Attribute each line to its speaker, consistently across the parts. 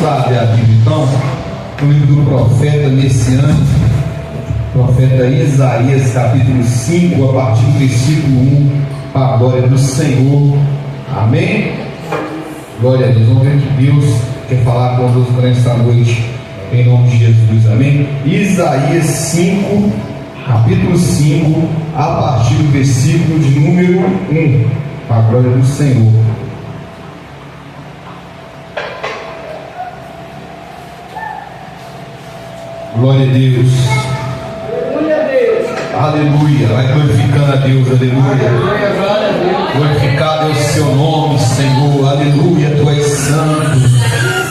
Speaker 1: abrir a Bíblia então, no livro do profeta messiânico, profeta Isaías, capítulo 5, a partir do versículo 1, para a glória do Senhor. Amém? Glória a Deus. Vamos ver que Deus quer falar conosco nesta noite, em nome de Jesus. Amém? Isaías 5, capítulo 5, a partir do versículo de número 1, para a glória do Senhor. Glória a Deus.
Speaker 2: Glória a Deus.
Speaker 1: Aleluia. Vai glorificando a Deus. Aleluia. Glorificado é o seu nome, Senhor. Aleluia. Tu és santo.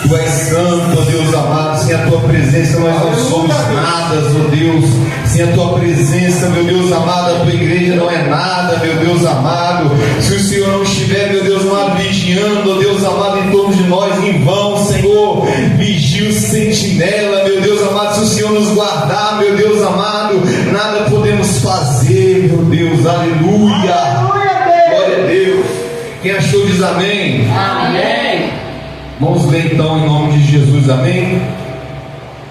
Speaker 1: Tu és santo, ó Deus amado. Sem a tua presença nós não somos nada, ó Deus. Sem a tua presença, meu Deus amado, a tua igreja não é nada, meu Deus amado. Se o Senhor não estiver, meu Deus amado, vigiando, ó Deus amado, em torno de nós, em vão, Senhor. Vigia o sentinela, meu Deus amado. Se o Senhor nos guardar, meu Deus amado, nada podemos fazer, meu Deus. Aleluia. Glória a Deus. Quem achou diz amém.
Speaker 2: Amém.
Speaker 1: Vamos ler então em nome de Jesus, amém?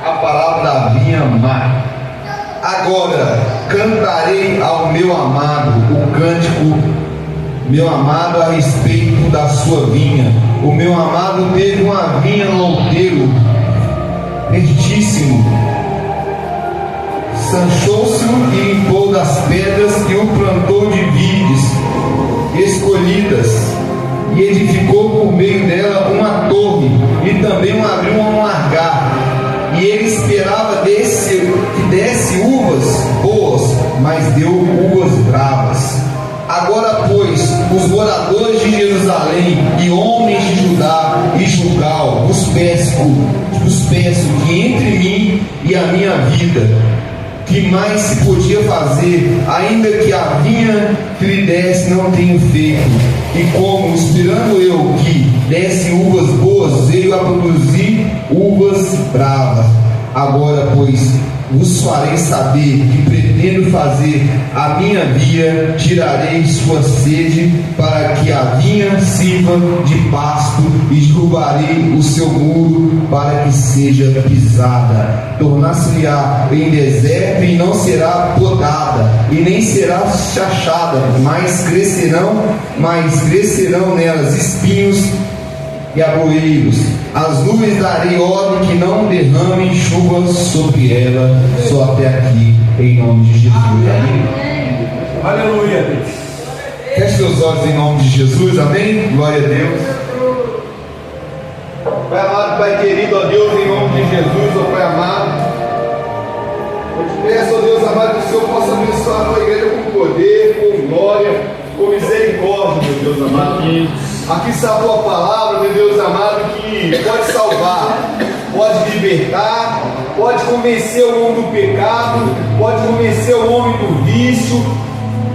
Speaker 1: A palavra da vinha má. Agora cantarei ao meu amado o cântico, meu amado, a respeito da sua vinha. O meu amado teve uma vinha no outeiro pertíssimo, sanchou-se e limpou das pedras e o plantou de vides escolhidas, e edificou por meio dela uma torre, e também abriu um largar. E ele esperava que desse uvas boas, mas deu uvas bravas. Agora, pois, os moradores de Jerusalém e homens de Judá e Jugal, vos peço que entre mim e a minha vida, que mais se podia fazer, ainda que a vinha que lhe desse não tenho feito. E como, esperando eu que desse uvas boas, veio a produzir uvas bravas. Agora, pois, vos farei saber que pretendo fazer a minha via, tirarei sua sede, para que a vinha sirva de pasto, e derrubarei o seu muro, para que seja pisada. Tornar-se-á em deserto, e não será podada, e nem será chachada, mas crescerão nelas espinhos e aboeiros. As nuvens darei ordem que não derramem chuva sobre ela. Só até aqui, em nome de Jesus. Amém.
Speaker 2: Aleluia.
Speaker 1: Feche seus olhos em nome de Jesus. Amém. Glória a Deus. Pai amado, Pai querido, ó Deus, em nome de Jesus, ó Pai amado, eu te peço, ó Deus amado, que o Senhor possa abençoar a tua igreja com poder, com glória, com misericórdia, meu Deus amado. Aqui está a tua palavra, meu Deus amado, que pode salvar, pode libertar, pode convencer o homem do pecado, pode convencer o homem do vício,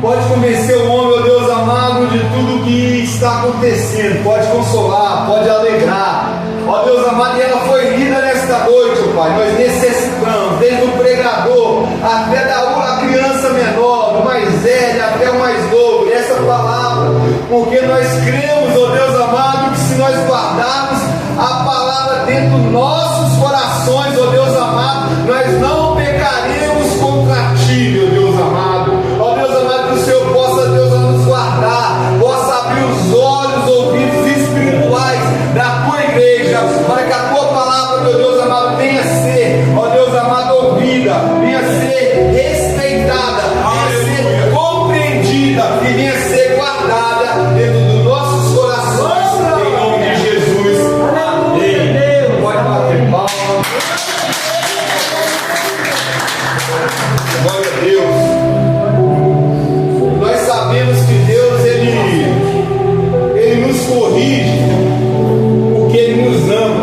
Speaker 1: pode convencer o homem, meu Deus amado, de tudo que está acontecendo, pode consolar, pode alegrar. Ó Deus amado, e ela foi lida nesta noite, ó Pai. Nós necessitamos, desde o pregador até da criança menor, do mais velho até o mais novo, essa palavra, porque nós cremos, ó Deus amado, que se nós guardarmos a palavra dentro dos nossos corações, ó Deus amado, nós não pecaremos contra ti, meu Deus amado. Ó Deus amado, que o Senhor possa, Deus, nos guardar, possa abrir os olhos, ouvidos espirituais da tua igreja, para que a tua palavra, meu Deus amado, venha ser, ó Deus amado, ouvida, venha ser respeitada, venha ser compreendida e venha ser guardada dentro dos nossos corações, em nome de Jesus. Amém. Pode bater palmas. Glória a Deus. Nós sabemos que Deus, Ele nos corrige porque Ele nos ama.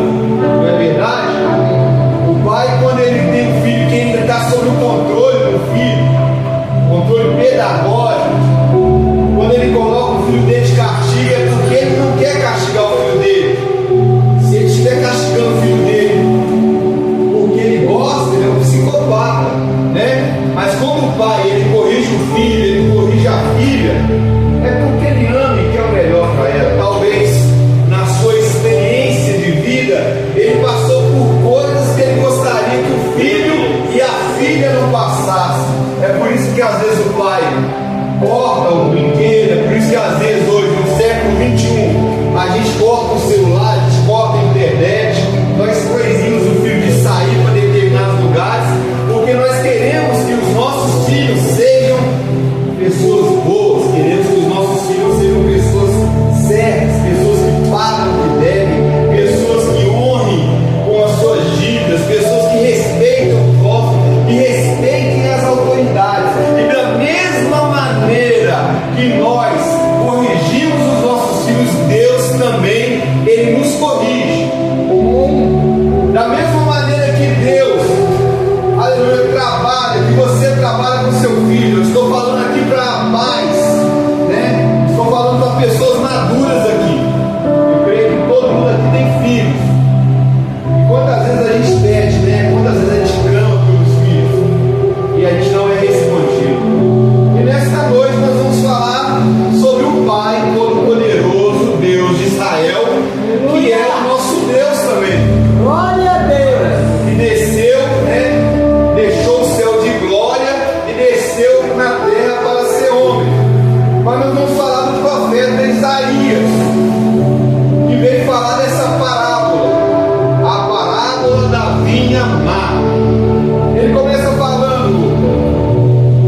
Speaker 1: Ele começa falando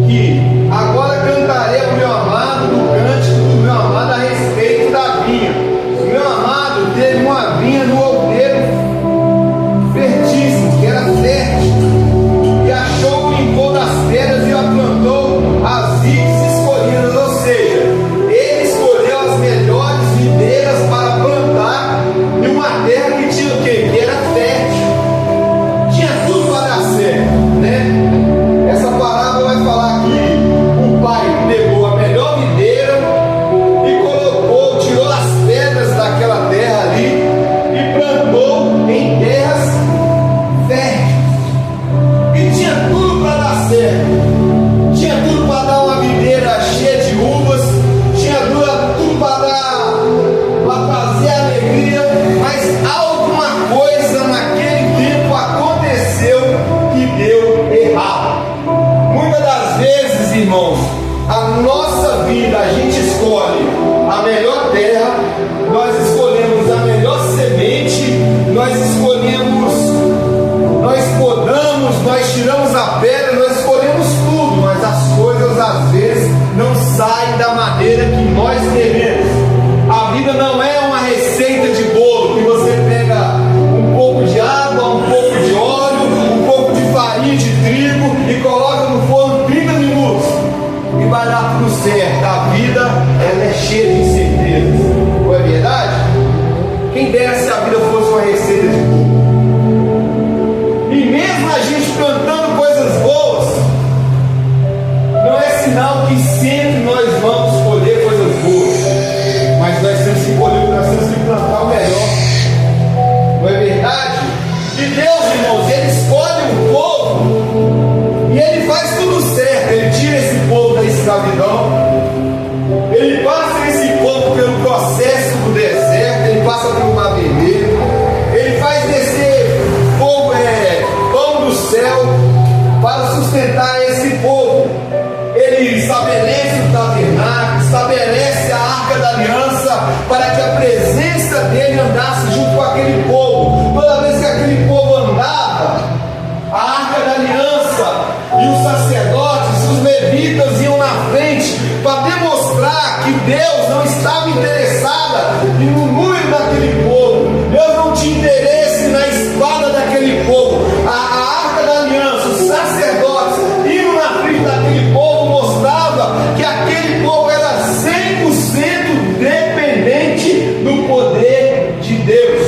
Speaker 1: que agora cantarei ao meu amado do cântico do meu amado a respeito da vinha. O meu amado teve uma vinha no outeiro fértil, que era fértil, e achou o limpou das pedras e a plantou as vides escolhidas, ou seja, ele escolheu as melhores videiras para plantar em uma terra que tinha o quê? Que era fértil, tinha tudo para dar certo, né? Essa parábola vai falar que o pai pegou a melhor videira e colocou, tirou as pedras daquela terra ali e plantou em terras férteis. E tinha tudo para dar certo, tinha tudo para dar uma videira cheia de uvas, tinha tudo para trazer alegria, mas alguma coisa naquele tempo aconteceu que deu errado. Muitas das vezes, irmãos, a nossa vida, a gente escolhe a melhor terra, nós escolhemos a melhor semente, nós escolhemos, nós podamos, nós tiramos a pedra, nós escolhemos tudo, mas as coisas às vezes não saem da maneira que nós queremos. A vida não é uma receita de bolo que você pega um pouco de água, um pouco de óleo, um pouco de farinha de trigo e coloca no forno 30 minutos e vai dar tudo certo. A vida, ela é cheia de incertezas, não é verdade? Quem dera se a vida fosse uma receita de bolo. E mesmo a gente plantando coisas boas, não é sinal que sempre nós vamos colher coisas boas, mas nós temos que colher, nós temos que plantar o melhor, não é verdade? E Deus, irmãos, Ele escolhe um povo e Ele faz tudo certo. Ele tira esse povo da escravidão, Ele passa esse povo pelo processo do deserto, Ele passa pelo mar vermelho, Ele faz descer fogo, pão do céu para sustentar esse povo. Ele estabelece o tabernáculo, estabelece a arca da aliança para que a presença dele andasse junto com aquele povo. Toda vez que aquele povo andava, a arca da aliança e os sacerdotes, os levitas iam na frente para demonstrar que Deus não estava interessado no número daquele povo. Deus não tinha interesse na espada daquele povo. A arca da aliança, os sacerdotes iam na frente daquele povo, mostrava que aquele povo era 100% dependente do poder de Deus.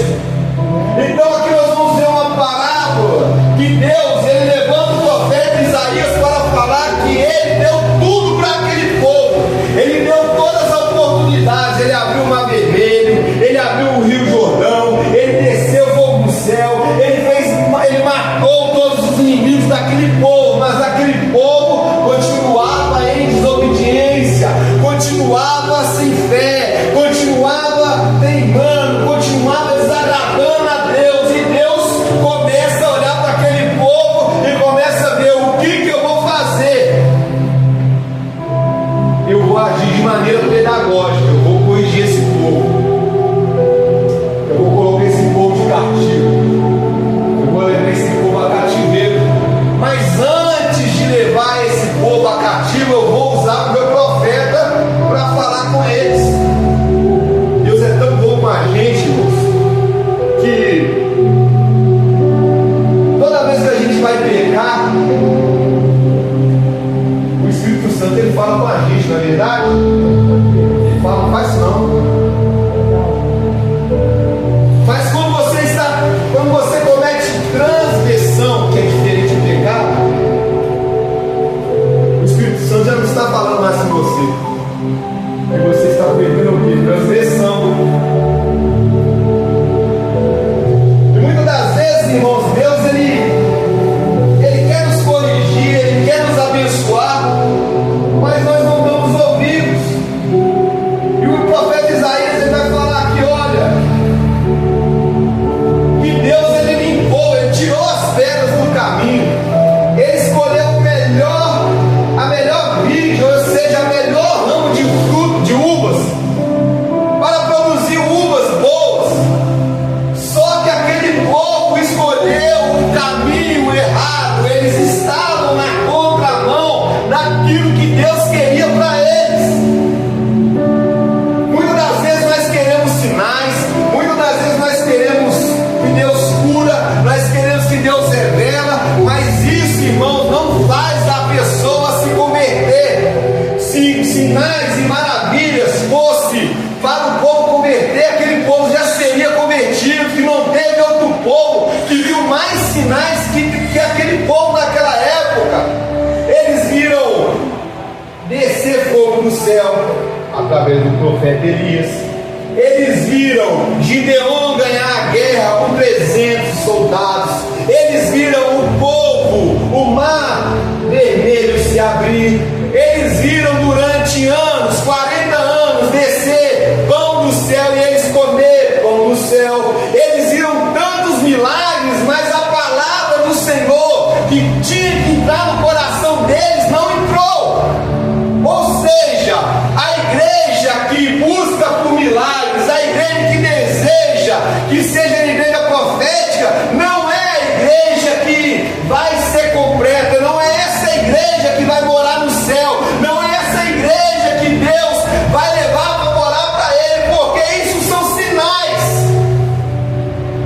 Speaker 1: Então aqui nós vamos ver uma parábola que Deus, Ele levanta o profeta Isaías para falar que Ele deu tudo para aquele povo. Ele deu todas as oportunidades. Ele abriu o mar vermelho, Ele abriu o rio Jordão, Ele desceu fogo do céu, Ele matou todos os inimigos daquele povo, mas aquele povo continuava em desobediência, continuava sem fé, continuava teimando, continuava desagradando a Deus. E Deus começa a olhar para aquele povo e começa a ver o que eu vou fazer. Eu vou agir de maneira pedagógica, eu vou corrigir esse povo, eu vou colocar esse povo de castigo. através do profeta Elias. Eles viram Gideon ganhar a guerra com 300 soldados. Eles viram o povo, o mar vermelho se abrir. Eles viram durante anos, 40 anos, descer pão do céu e eles comer pão do céu. Eles viram tantos milagres, mas a palavra do Senhor que tinha que entrar no coração deles não entrou. Ou seja, a igreja que busca por milagres, a igreja que deseja que seja a igreja profética, não é a igreja que vai ser completa, não é essa igreja que vai morar no céu, não é essa igreja que Deus vai levar para morar para Ele, porque isso são sinais.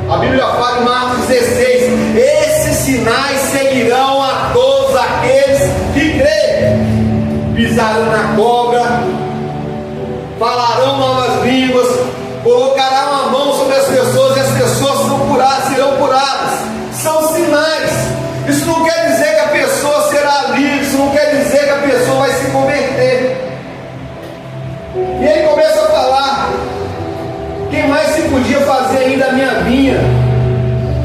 Speaker 1: A Bíblia fala em Marcos 16: esses sinais seguirão a todos aqueles que creem. Pisarão na cobra, falarão novas línguas, colocarão a mão sobre as pessoas e as pessoas serão curadas. São sinais. Isso não quer dizer que a pessoa será livre, isso não quer dizer que a pessoa vai se converter. E ele começa a falar: quem mais se podia fazer ainda a minha vinha,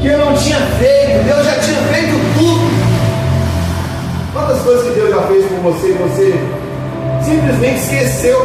Speaker 1: que eu não tinha feito? Deus já tinha feito tudo. Quantas coisas que Deus já fez por você e você simplesmente esqueceu?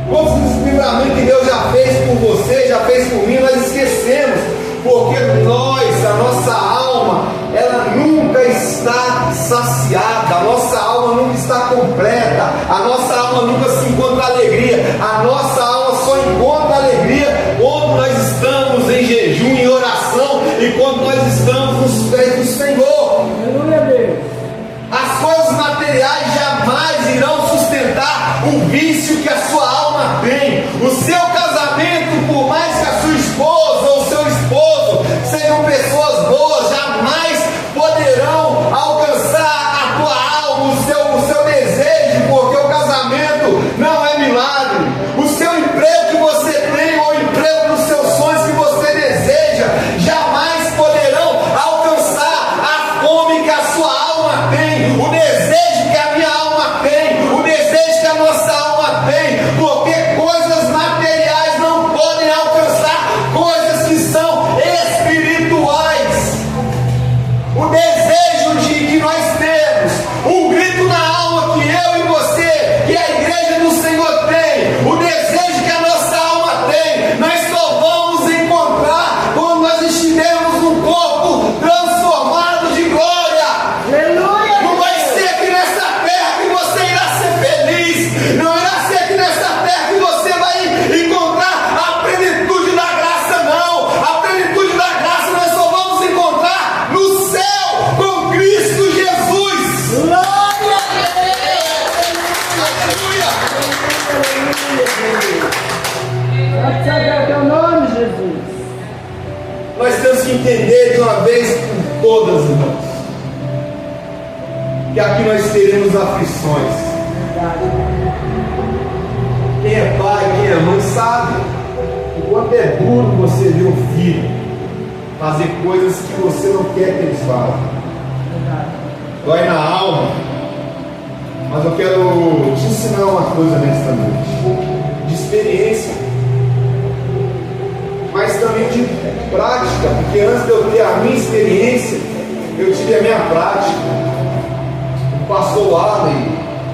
Speaker 1: Quantos livramentos que Deus já fez por você, já fez por mim, nós esquecemos, porque a nossa alma, ela nunca está saciada, a nossa alma nunca está completa, a nossa alma nunca se encontra alegria, a nossa alma só encontra alegria quando nós estamos em jejum, em oração, e quando nós estamos nos pés do Senhor.
Speaker 2: Aleluia, Deus.
Speaker 1: As coisas materiais jamais irão sustentar o vício que a sua alma tem. O seu casamento, por mais que a sua esposa ou seu esposo sejam pessoas boas, jamais poderão alcançar a tua alma, o seu desejo, porque o casamento não é milagre. O seu emprego que você tem, ou o emprego dos seus sonhos que você deseja, jamais poderão alcançar a fome que a sua alma tem, o desejo que a minha alma tem, o desejo que a nossa alma tem, porque coisas materiais não podem alcançar coisas que são espirituais. O desejo de que nós temos, um grito na alma que eu e você, que a igreja do Senhor tem, o desejo que a nossa alma tem, nós só vamos encontrar quando nós estivermos num corpo transformado de glória.
Speaker 2: Aleluia.
Speaker 1: Não vai ser aqui nessa terra que você irá ser feliz, não irá ser aqui nessa terra que você vai encontrar a plenitude da graça, não. A plenitude da graça nós só vamos encontrar no céu com Cristo Jesus.
Speaker 2: Glória a
Speaker 1: Aleluia.
Speaker 2: Deus. É teu nome, Jesus.
Speaker 1: Nós temos que entender de uma vez por todas, irmãos, que aqui nós teremos aflições. Quem é pai, quem é mãe sabe o quanto é duro você ver um filho fazer coisas que você não quer que eles façam. Dói na alma. Mas eu quero te ensinar uma coisa nesta noite, de experiência, mas também de prática, porque antes de eu ter a minha experiência, eu tive a minha prática. O pastor Arley,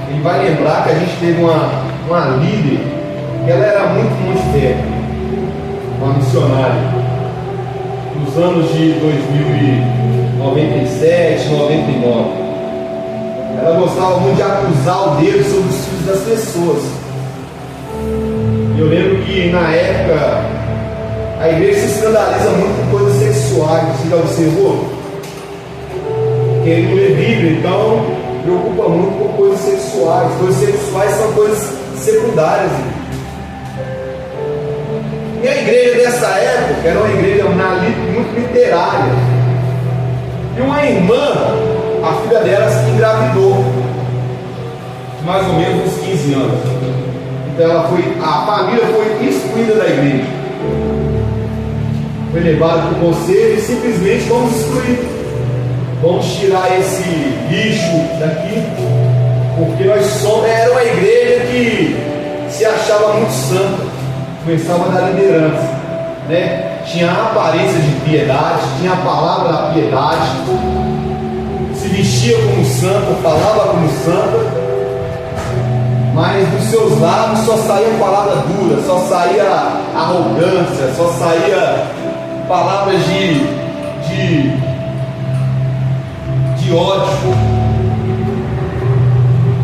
Speaker 1: ele vai lembrar que a gente teve uma líder, que ela era muito fé, uma missionária, nos anos de 2097, 99. Ela gostava muito de acusar o dedo sobre os filhos das pessoas. Eu lembro que na época a igreja se escandaliza muito com coisas sexuais. Você já observou? Quem lê Bíblia, então, preocupa muito com coisas sexuais. Coisas sexuais são coisas secundárias. E a igreja dessa época era uma igreja muito literária. E uma irmã, a filha dela se engravidou, mais ou menos uns 15 anos. Então a família foi excluída da igreja. Foi levada para o conselho e simplesmente vamos excluir. Vamos tirar esse lixo daqui, porque era uma igreja que se achava muito santa, começava da liderança, né? Tinha a aparência de piedade, tinha a palavra da piedade, se vestia como santa, falava como santa, mas dos seus lábios só saía palavra dura, só saía arrogância, só saía palavras de ódio.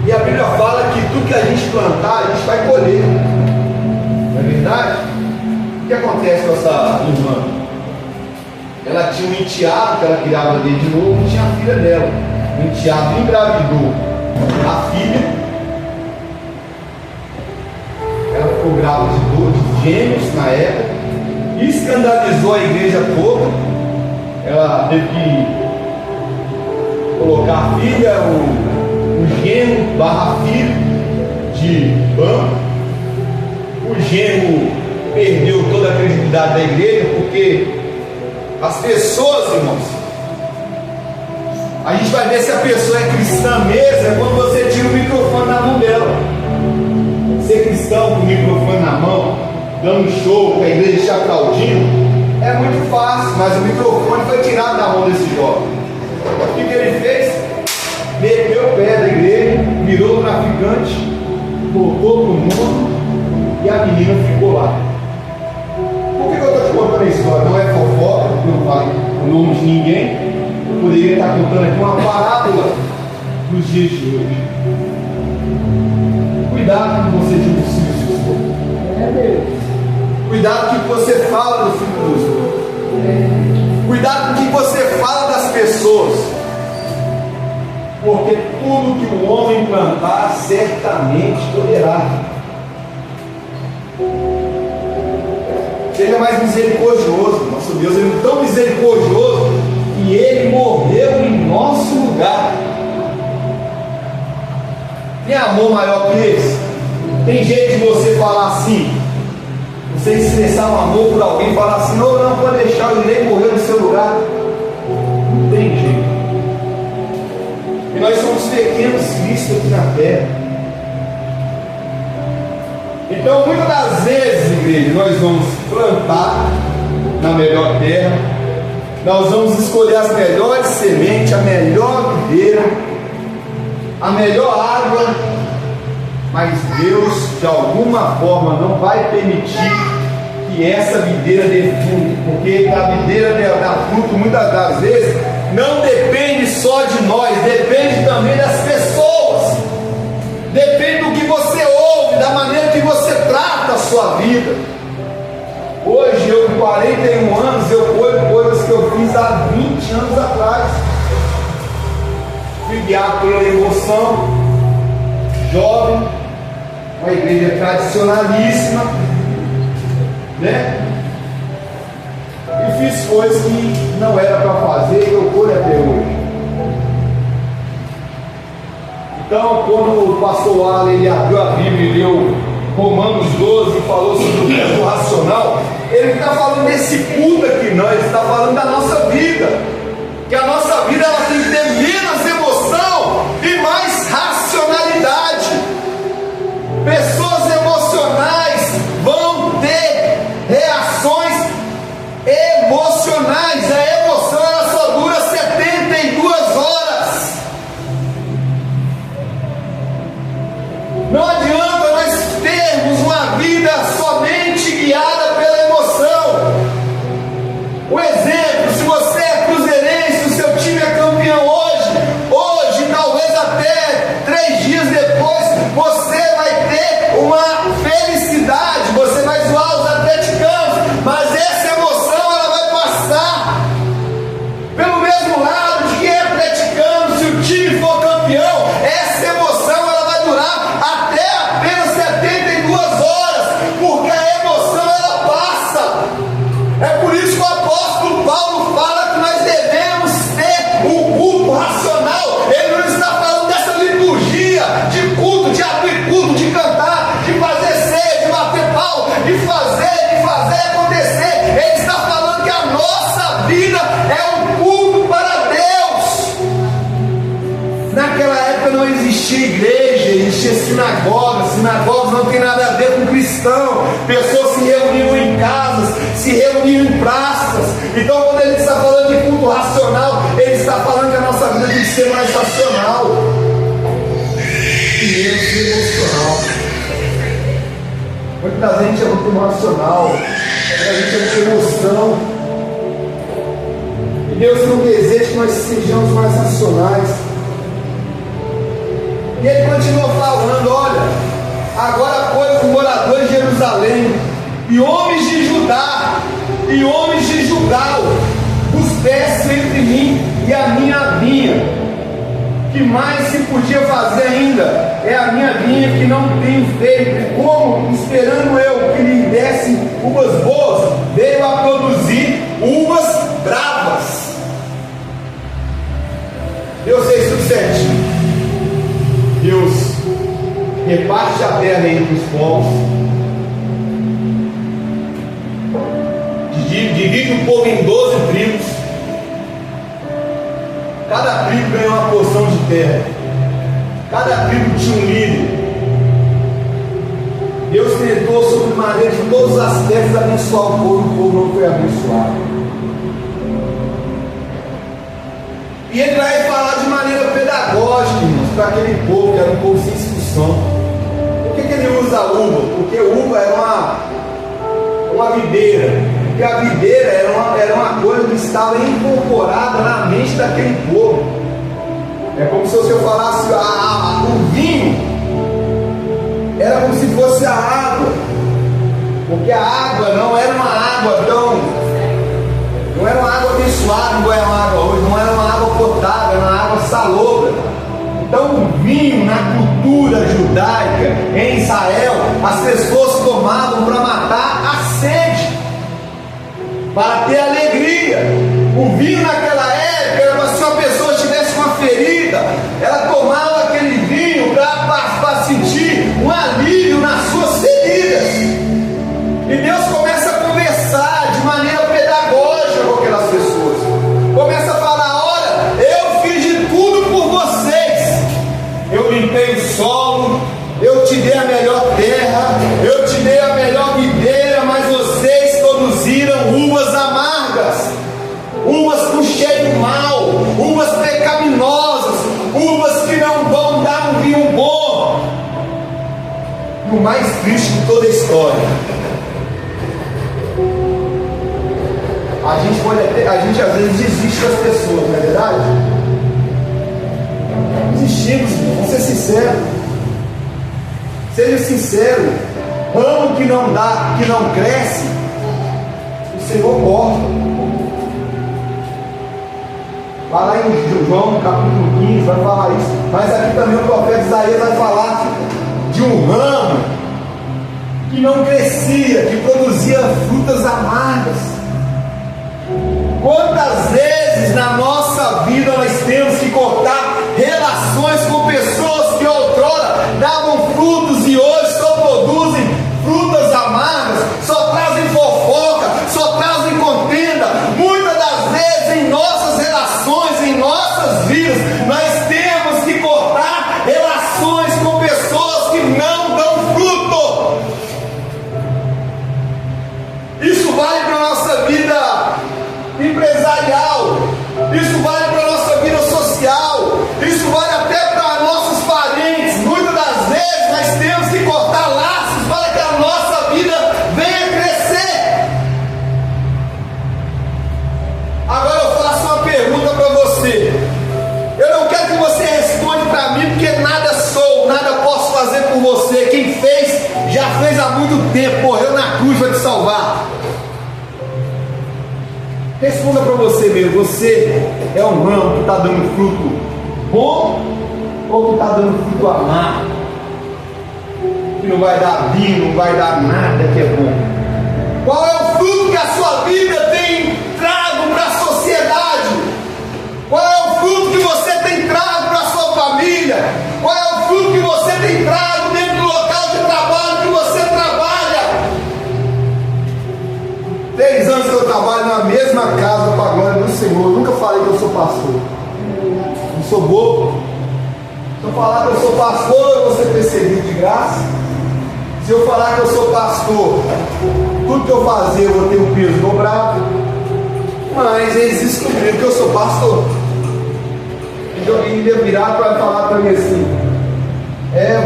Speaker 1: E a Bíblia fala que tudo que a gente plantar, a gente vai colher. Não é verdade? O que acontece com essa irmã? Ela tinha um enteado que ela criava dele de novo, e tinha a filha dela. O enteado engravidou a filha. Ela ficou grávida de gêmeos na época. Escandalizou a igreja toda. Ela teve que colocar a filha, o genro barra filho de banco. O genro perdeu toda a credibilidade da igreja, porque as pessoas, irmãos, a gente vai ver se a pessoa é cristã mesmo é quando você tira o microfone da mão dela. Ser cristão com o microfone na mão, dando show, com a igreja te aplaudindo, é muito fácil, mas o microfone foi tirado da mão desse jovem. O que ele fez? Meteu o pé da igreja, virou traficante, voltou para o mundo e a menina ficou lá. Por que eu estou te contando a história? Não é fofoca, porque eu não falo o nome de ninguém. Eu poderia estar contando aqui uma parábola dos dias de hoje. Cuidado com você divorcia o seu esposo.
Speaker 2: É Deus.
Speaker 1: Cuidado com o que você fala do filho dos outros. Cuidado com o que você fala das pessoas. Porque tudo que o homem plantar, certamente colherá. Seja mais misericordioso. Nosso Deus é tão misericordioso que Ele morreu em nosso lugar. Tem amor maior que esse? Tem jeito de você falar assim, você expressar um amor por alguém e falar assim, não pode deixar, eu irei morrer no seu lugar. Não tem jeito. E nós somos pequenos Cristo aqui na terra. Então, muitas das vezes, igreja, nós vamos plantar na melhor terra, nós vamos escolher as melhores sementes, a melhor videira, a melhor água, mas Deus, de alguma forma, não vai permitir que essa videira dê fruto, porque a videira dá fruto, muitas das vezes, não depende só de nós, depende também das pessoas, depende do que você ouve, da maneira que você trata a sua vida. Hoje, eu com 41 anos, eu colho coisas que eu fiz há 20 anos atrás. Fui guiado pela emoção, jovem, uma igreja tradicionalíssima, né? E fiz coisas que não era para fazer e eu colho até hoje. Então, quando o pastor Alan ele abriu a Bíblia e leu Romanos 12 e falou sobre o culto racional, ele está falando desse culto aqui, não, ele está falando da nossa vida, que a nossa vida ela tem que ter menos emoção e mais racionalidade. Pessoas emocionais vão ter reações emocionais. A emoção ela só dura 72 horas. Não adianta nós termos uma vida somente guiada pela emoção. Um exemplo, se você é cruzeirense, o seu time é campeão hoje talvez até 3 dias depois, você vai ter uma felicidade, você vai zoar os atleticanos, mas essa emoção ela vai passar. Pelo mesmo lado de quem é atleticano, se o time for campeão, essa emoção ela vai durar até apenas 72 horas, porque a emoção ela passa. É por isso que o apóstolo Paulo fala que nós devemos ter um culto racional. Ele não está falando dessa liturgia de culto, de abrir culto, de cantar, de fazer ceia, de bater pau, de fazer acontecer. Ele está falando que a nossa vida é um culto para Deus. Naquela época não existia igreja, existia existiam sinagogas. Sinagogas não tem nada a ver com cristão. Pessoas se reuniam em casas, se reuniam em praças. Então, quando ele está falando de culto racional, ele está falando que a nossa vida tem que ser mais racional e menos emocional. Muita gente é muito racional, muita gente é muito emoção. E Deus não deseja que nós sejamos mais racionais. E ele continua falando: olha, agora pois os moradores de Jerusalém, e homens de Judá, e homens de Gilgal, os pés entre mim e a minha vinha. Que mais se podia fazer ainda? É a minha vinha que não tenho feito. Como, esperando eu que lhe desse uvas boas, veio a produzir uvas bravas. Deus fez tudo certinho. Deus reparte a terra entre os povos, divide o povo em 12 tribos. Cada tribo ganhou uma porção de terra. Cada tribo tinha um líder. Deus tentou sobre maneira de todos os aspectos abençoar o povo não foi abençoado. E ele vai falar de maneira pedagógica, irmãos, para aquele povo que era um povo sem instrução. Por que ele usa a uva? Porque a uva era uma videira. Porque a videira era uma coisa que estava incorporada na mente daquele povo. É como se eu falasse o vinho era como se fosse a água, porque a água não era uma água não era uma água abençoada igual é uma água hoje, não era uma água potável, era uma água salobra. Então o vinho na cultura judaica em Israel, as pessoas tomavam para matar a sede, para ter alegria. O vinho naquela época era se uma pessoa tivesse uma ferida, ela tomava aquele vinho para sentir um alívio nas suas feridas. E Deus começa a conversar de maneira pedagógica com aquelas pessoas. Começa a falar: olha, eu fiz de tudo por vocês. Eu limpei o solo, eu te dei a melhor terra, eu te dei a melhor videira, mas vocês produziram uvas amargas, uvas com cheiro mau, uvas pecaminosas, uvas que não vão dar um vinho bom. E o mais triste de toda a história, a gente às vezes desiste das pessoas, não é verdade? Desistimos, vamos ser sinceros. Seja sincero. Ramo que não dá, que não cresce, o Senhor corta. Vai lá em João capítulo 15, vai falar isso. Mas aqui também o profeta Isaías vai falar de um ramo que não crescia, que produzia frutas amargas. Quantas vezes na nossa vida nós temos que cortar relações com pessoas que outrora davam frutos e hoje só produzem frutas amargas, só trazem fofoca, só trazem contenda. Muitas das vezes em nossas relações, em nossas vidas, nós temos que cortar relações com pessoas que não dão fruto. Isso vale para a nossa vida empresarial, isso vale para a nossa vida social, isso vale até para nossos parentes. Muitas das vezes nós temos que cortar laços para que a nossa vida venha crescer. Agora eu faço uma pergunta para você. Eu não quero que você responda para mim, porque nada sou, nada posso fazer por você. Quem fez, já fez há muito tempo, morreu na cruz para te salvar. Responda para você mesmo: você é um ramo que está dando fruto bom ou que está dando fruto amargo? Que não vai dar vinho, não vai dar nada que é bom. Qual é o fruto que a sua vida tem trago para a sociedade? Qual é o fruto que você tem trago para a sua família? Qual é o fruto que você tem trago dentro do local de trabalho que você trabalha? 3 anos que eu trabalho na mesma casa para a glória do Senhor. Eu nunca falei que eu sou pastor. Não sou bobo. Então eu falar que eu sou pastor, eu vou ser perseguido de graça. Se eu falar que eu sou pastor, tudo que eu fazer eu vou ter um peso dobrado. Mas eles descobriram que eu sou pastor. Então alguém ia virar para falar para mim assim: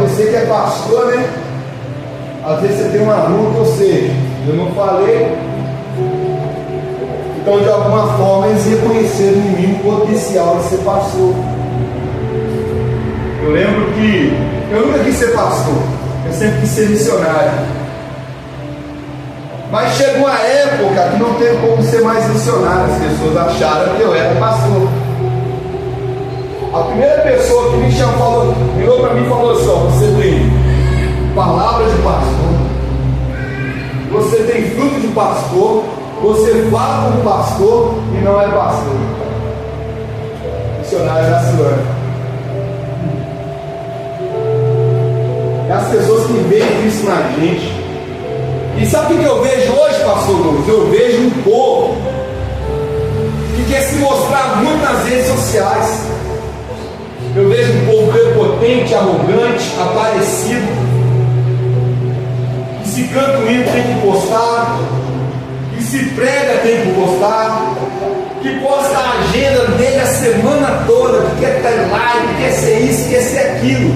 Speaker 1: você que é pastor, né? Às vezes você tem uma luta, ou seja, eu não falei. Então de alguma forma eles reconheceram em mim o potencial de ser pastor. Eu lembro que eu nunca quis ser pastor, eu sempre quis ser missionário. Mas chegou uma época que não teve como ser mais missionário. As pessoas acharam que eu era pastor. A primeira pessoa que me chamou, virou para mim e falou assim: você tem palavra de pastor, você tem fruto de pastor, você fala como pastor e não é pastor. Missionário da Silvana. É as pessoas que veem isso na gente. E sabe o que eu vejo hoje, pastor Douglas? Eu vejo um povo que quer se mostrar muito nas redes sociais. Eu vejo um povo prepotente, arrogante, aparecido, que se canta o hino tem que postar, que se prega tem que postar, que posta a agenda dele a semana toda, que quer ter live, que quer ser isso, que quer ser aquilo.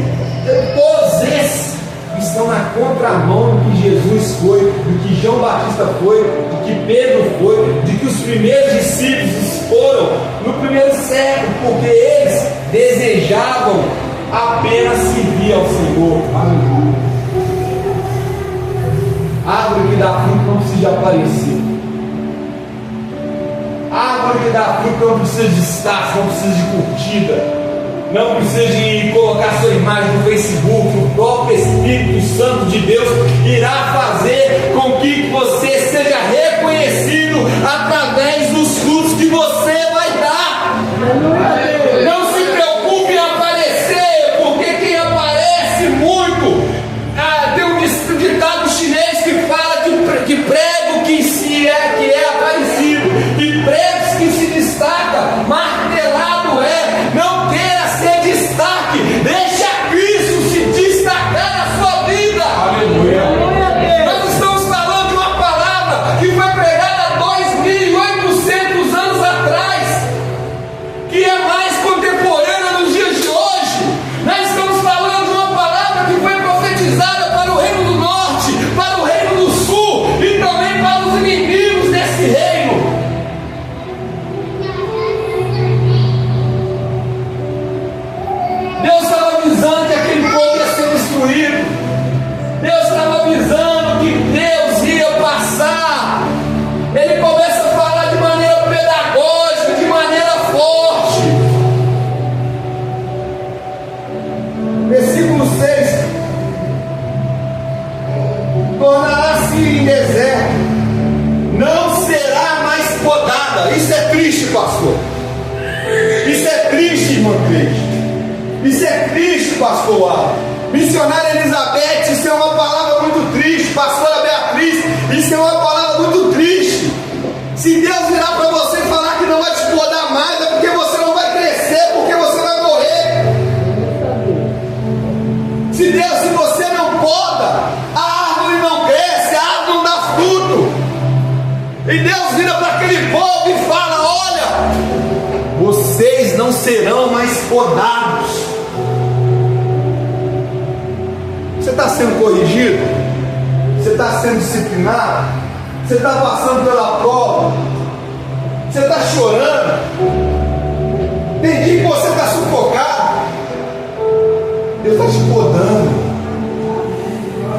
Speaker 1: Todos esses estão na contramão do que Jesus foi, do que João Batista foi, do que Pedro foi, de que os primeiros discípulos foram no primeiro século, porque eles desejavam apenas servir ao Senhor. Aleluia. Árvore que dá fruto não precisa de aparecer. Árvore que dá fruto não precisa de destaque, não precisa de curtida. Não precisa de colocar sua imagem no Facebook. O próprio Espírito Santo de Deus irá fazer com que você seja reconhecido através dos frutos que você vai dar. Não se preocupe em aparecer, porque quem aparece muito, tem um ditado chinês que fala que prego que é aparecido, e pregos que se destaca, martelado não queira ser destaque, deixa Cristo se destacar na sua vida. Aleluia. Nós estamos falando de uma palavra que foi pregada há 2.800 anos atrás, que é mais contemporânea nos dias de hoje. Nós estamos falando de uma palavra que foi profetizada para o reino do norte, para o reino do sul e também para os inimigos desse reino. Deus estava avisando que aquele povo ia ser destruído. Deus estava avisando que Deus ia passar. Ele começa a falar de maneira pedagógica, de maneira forte. Versículo 6: tornará-se em deserto, não será mais podada. Isso é triste, pastor. Isso é triste, irmão crente. Isso é triste, pastor. Missionária Elizabeth, isso é uma palavra muito triste. Pastora Beatriz, isso é uma palavra muito triste. Se Deus virar para você e falar que não vai te podar mais, é porque você não vai crescer, porque você vai morrer. Se você não poda, a árvore não cresce, a árvore não dá fruto. E Deus vira para aquele povo e fala: olha, vocês não serão mais podados. Você está sendo corrigido? Você está sendo disciplinado? Você está passando pela prova? Você está chorando? Tem dia que você está sufocado. Deus está te podando.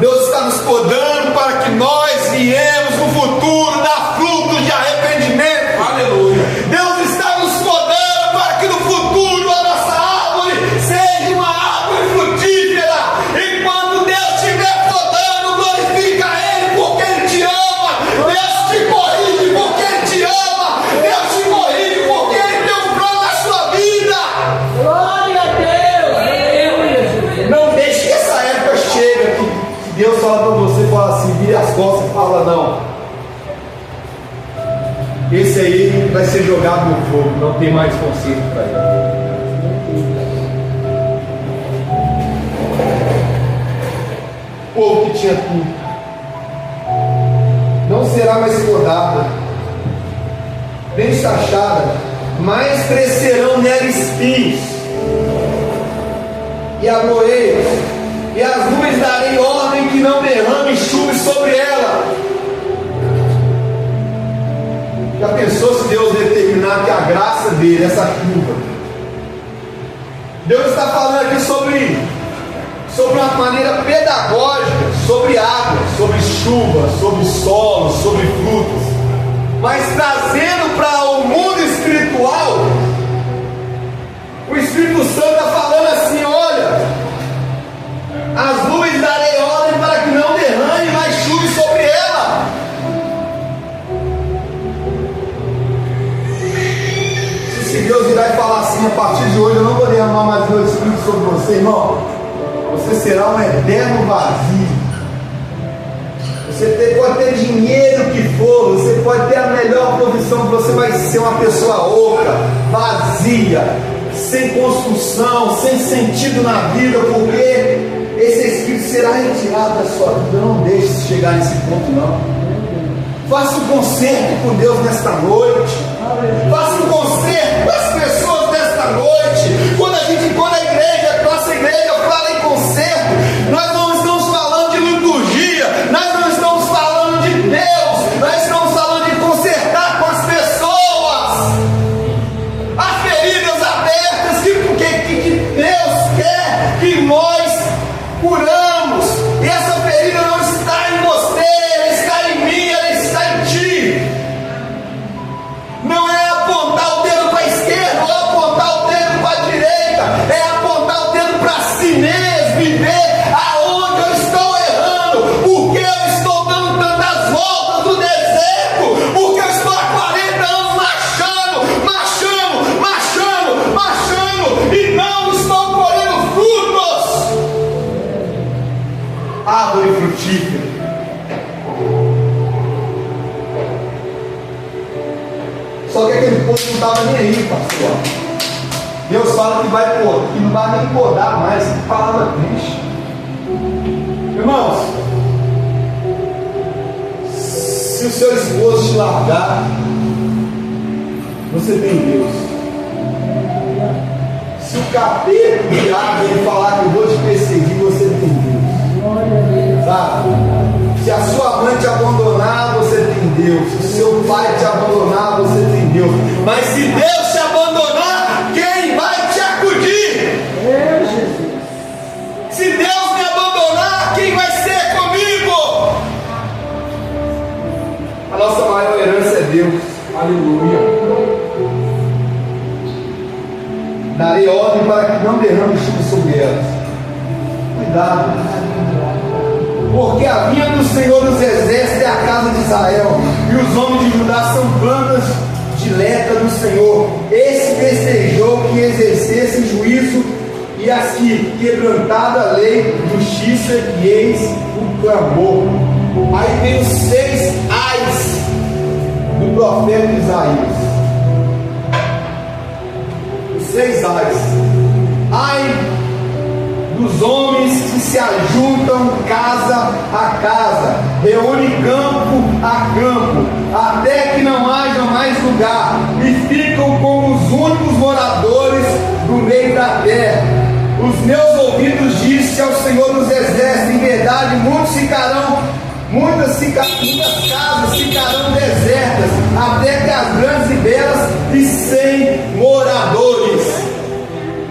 Speaker 1: Deus está nos podando para que nós viemos no futuro dar frutos de arrependimento. Aleluia. Deus está nos podando para que no futuro a nossa árvore seja uma árvore frutífera. E quando Deus estiver podando, glorifica Ele, porque Ele te ama. Deus te corrige porque Ele te ama. Deus te corrige porque Ele tem um plano na sua vida.
Speaker 2: Glória a Deus.
Speaker 1: Não deixe que essa época chegue que Deus fala para você, fala assim, vire as costas e fala: não, esse aí vai ser jogado no fogo, não tem mais conserto para ele. povo que tinha tudo. Não será mais podada, nem taxada, mas crescerão nela espinhos e amoreiros, e as nuvens darei ordem que não derrame chuva sobre ela. Já pensou se Deus determinar que a graça dele, essa chuva? Deus está falando aqui sobre uma maneira pedagógica, sobre água, sobre chuva, sobre solo, sobre frutos, mas trazendo para o mundo espiritual. O Espírito Santo está falando assim: olha, as nuvens darei ordem para que não derrame mais chuva sobre ela. Se Deus virar e falar assim: a partir de hoje eu não vou derramar mais meu Espírito sobre você, irmão, você será um eterno vazio. Você pode ter dinheiro que for, você pode ter a melhor profissão, você vai ser uma pessoa oca, vazia, sem construção, sem sentido na vida, porque esse Espírito será retirado da sua vida. Não deixe chegar nesse ponto, não. Faça um concerto com Deus nesta noite. Faça um concerto com as pessoas nesta noite. Quando a igreja, a nossa igreja fala em concerto, nós não estamos falando de liturgia, nós não estamos falando de Deus, nós estamos falando de consertar com as pessoas as feridas abertas que Deus quer que nós curamos. E essa ferida não está em você, ela está em mim, ela está em ti. Não é apontar o dedo para a esquerda ou apontar o dedo para a direita, é apontar o dedo para si mesmo e ver aonde eu estou errando, por que eu estou dando tantas voltas no deserto, porque eu estou há 40 anos marchando e não estou colhendo frutos. Árvore frutífera. Só que aquele povo não estava nem aí, pastor. Deus fala que que não vai nem podar mais. Que palavra triste. Irmãos, se o seu esposo te largar, você tem Deus. Se o capeta, o diabo, ele falar que eu vou te perseguir, você tem Deus. Sabe? Se a sua mãe te abandonar, você tem Deus. Se o seu pai te abandonar, você tem Deus. Mas se Deus te abandonar, quem vai te acudir? Se Deus me abandonar, quem vai ser comigo? A nossa maior herança é Deus. Aleluia. Darei ordem para que não derrame chuva sobre elas. Cuidado. Porque a vinha do Senhor dos Exércitos é a casa de Israel, e os homens de Judá são plantas diletas do Senhor. Esse desejou que exercesse juízo, e as que, quebrantada a lei, justiça, e eis o clamor. Aí tem os 6 ais do profeta Isaías. Os 6 ais. Ai dos homens que se ajuntam casa a casa, reúnem campo a campo, até que não haja mais lugar, e ficam como os únicos moradores do meio da terra. Os meus ouvidos disse ao Senhor dos Exércitos: em verdade, muitas casas ficarão desertas, até que as grandes e belas e sem moradores.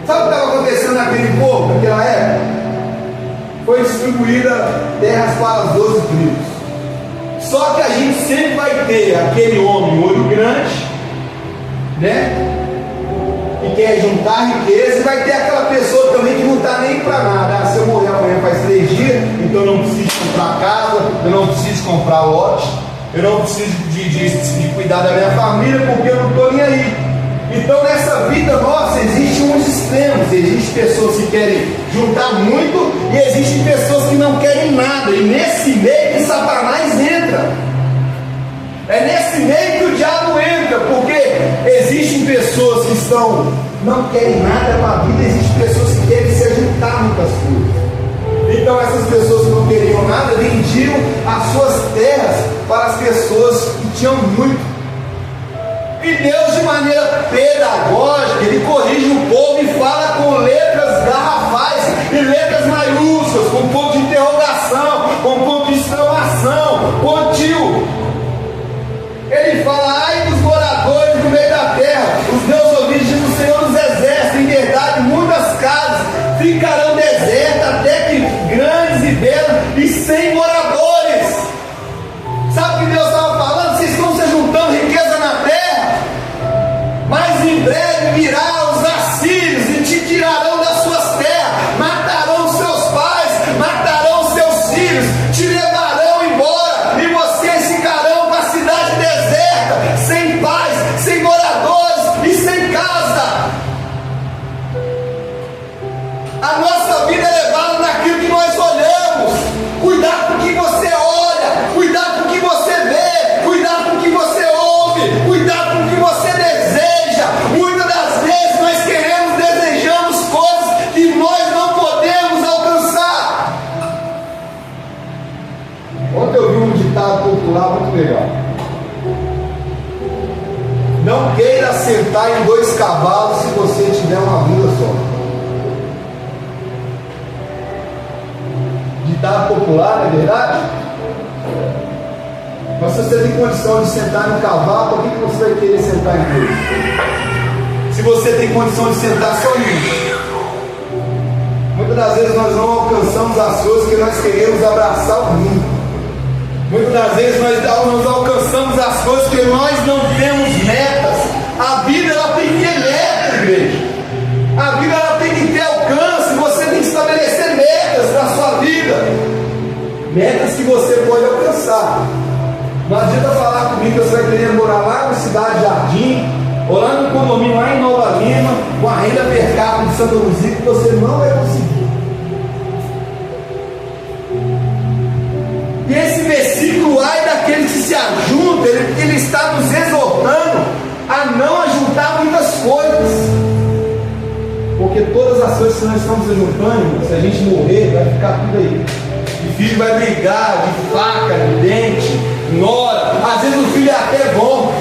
Speaker 1: Sabe o que estava acontecendo naquele povo, naquela época? Foi distribuída terras para as 12 tribos. Só que a gente sempre vai ter aquele homem olho grande, né? Que quer juntar riqueza, e vai ter aquela pessoa também que não está nem para nada. Se eu morrer amanhã faz 3 dias, então eu não preciso comprar casa, eu não preciso comprar lote, eu não preciso de cuidar da minha família, porque eu não estou nem aí. Então nessa vida nossa existem uns extremos. Existem pessoas que querem juntar muito, e existem pessoas que não querem nada, e nesse meio que Satanás entra. É nesse meio que o diabo entra, porque existem pessoas que não querem nada para a vida, existem pessoas que querem se juntar muitas coisas. Então essas pessoas que não queriam nada vendiam as suas terras para as pessoas que tinham muito. E Deus, de maneira pedagógica, Ele corrige o povo e fala com letras garrafais e letras maiúsculas, com ponto de interrogação, com ponto de exclamação, pontil. Ele fala: ai dos moradores do meio da terra, os meus ouvidos, diz o Senhor dos Exércitos, em verdade muitas casas ficarão desertas, até que grandes e belas e sem moradores. Sabe o que Deus estava falando? Vocês estão se juntando riqueza na terra, mas em breve virá os assírios e te tirarão das suas terras, matarão os seus pais, matarão os seus filhos, te levarão embora, e vocês ficarão com a cidade deserta, sem paz, sem moradores e sem casa. A nossa vida é levada naquilo que nós olhamos. Cuidado com o que você olha, cuidado com o que você vê, cuidado com o que você ouve, cuidado com o que você deseja. Muitas das vezes nós desejamos coisas que nós não podemos alcançar. Ontem eu vi um ditado popular muito legal: não queira sentar em 2 cavalos se você tiver uma vida só. Ditado popular, não é verdade? Mas se você tem condição de sentar em um cavalo, por que você vai querer sentar em 2? Se você tem condição de sentar só em um. Muitas das vezes nós não alcançamos as coisas que nós queremos abraçar o mundo. Muitas das vezes nós alcançamos as coisas que nós não temos metas. A vida ela tem que ter meta, igreja. A vida ela tem que ter alcance. Você tem que estabelecer metas na sua vida, metas que você pode alcançar. Não adianta falar comigo que você vai querer morar lá na Cidade Jardim, ou lá no condomínio lá em Nova Lima, com a renda per capita de Santa Luzia, que você não vai conseguir. E esse versículo, ai daqueles que se ajuntam, ele está nos exortando a não ajuntar muitas coisas. Porque todas as coisas que nós estamos juntando, se a gente morrer, vai ficar tudo aí. E filho vai brigar de faca, de dente, nora. Às vezes o filho é até bom,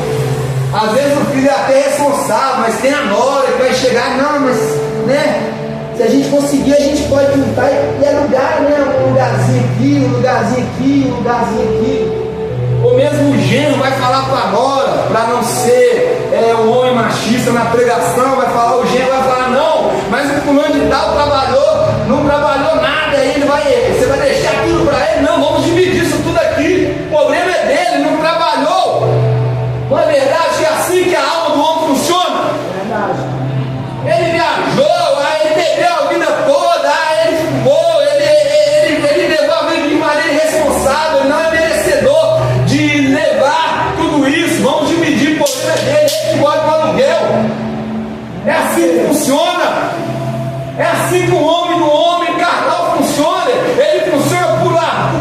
Speaker 1: às vezes o filho é até responsável, mas tem a nora que vai chegar, não, mas, né? Se a gente conseguir, a gente pode juntar e alugar, né? Um lugarzinho aqui, um lugarzinho aqui, um lugarzinho aqui. Ou mesmo o genro vai falar com a nora, para não ser um homem machista na pregação, vai falar, o genro vai falar, não, mas o fulano de tal trabalhou, não trabalhou nada, aí você vai deixar tudo para ele? Não, vamos dividir isso tudo aqui, o problema é dele, não trabalhou. Não é verdade que é assim que a alma do homem funciona? É verdade. Ele viajou, aí ele bebeu a vida toda, aí ele fumou, ele levou a vida de maneira irresponsável, ele não é merecedor de levar tudo isso. Vamos dividir o problema dele, ele pode para o aluguel. É assim que funciona. É assim que o homem do homem carnal funciona. Ele funciona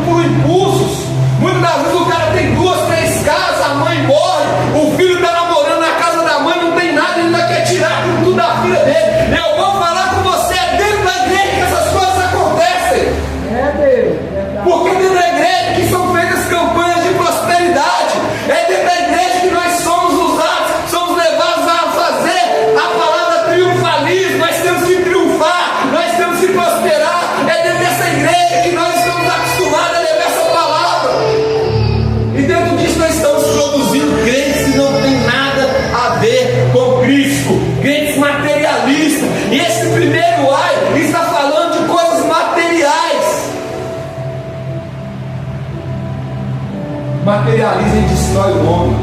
Speaker 1: por impulsos. Muitas das vezes o cara tem 2, 3 casas, a mãe morre, o filho está namorando na casa da mãe, não tem nada, ele ainda quer tirar tudo da filha dele. Eu vou falar com você, é dentro da igreja que essas coisas acontecem. É Deus. Porque dentro da igreja que são feitas campanhas de prosperidade. É dentro da igreja que nós somos usados, somos levados a fazer a palavra triunfalismo. Nós temos que triunfar, nós temos que prosperar. É dentro dessa igreja que nós estamos acostumados a levar essa palavra. E dentro disso nós estamos produzindo crentes que não tem nada a ver com Cristo, crentes materialistas. E esse primeiro ai está falando de coisas materiais. Materialismo e destrói o homem,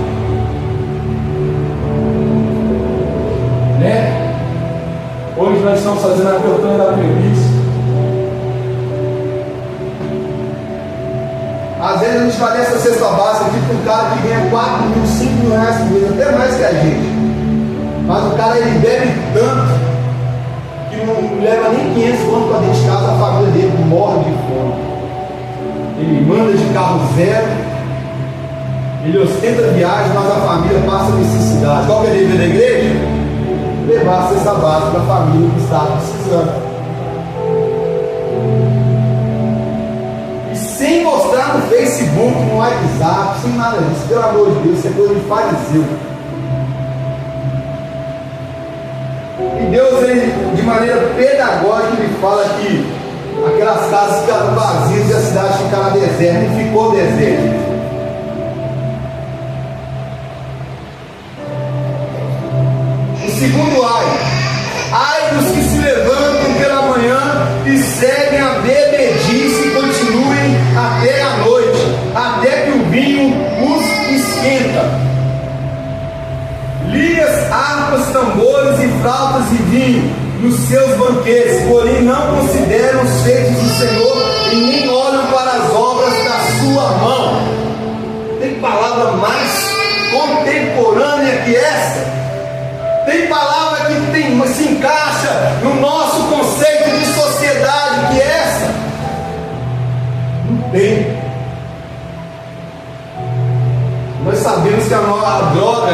Speaker 1: né? Hoje nós estamos fazendo a campanha da premissa. Às vezes a gente vai nessa cesta básica aqui com um cara que ganha 4 mil, 5 mil reais por mês, até mais que a gente. Mas o cara ele bebe tanto que não leva nem 500 conto para dentro de casa, a família dele morre de fome. Ele manda de carro zero, ele ostenta viagem, mas a família passa necessidade. Qual que é o dever da igreja? Levar a cesta básica para a família que está precisando. no Facebook, no WhatsApp, sem nada disso. Pelo amor de Deus, isso é coisa de fariseu. E Deus, ele, de maneira pedagógica, ele fala que aquelas casas ficaram vazias e a cidade ficará deserta, e ficou deserta. O segundo ai dos que se levantam pela manhã e seguem a bebedice e continuem até a noite, até que o vinho os esquenta. Liras, harpas, tambores e flautas e vinho nos seus banquetes, porém não consideram os feitos do Senhor e nem olham para as obras da sua mão. Tem palavra mais contemporânea que essa? Tem palavra que se encaixa no nosso conceito de sociedade que essa? Não tem. Nós sabemos que a droga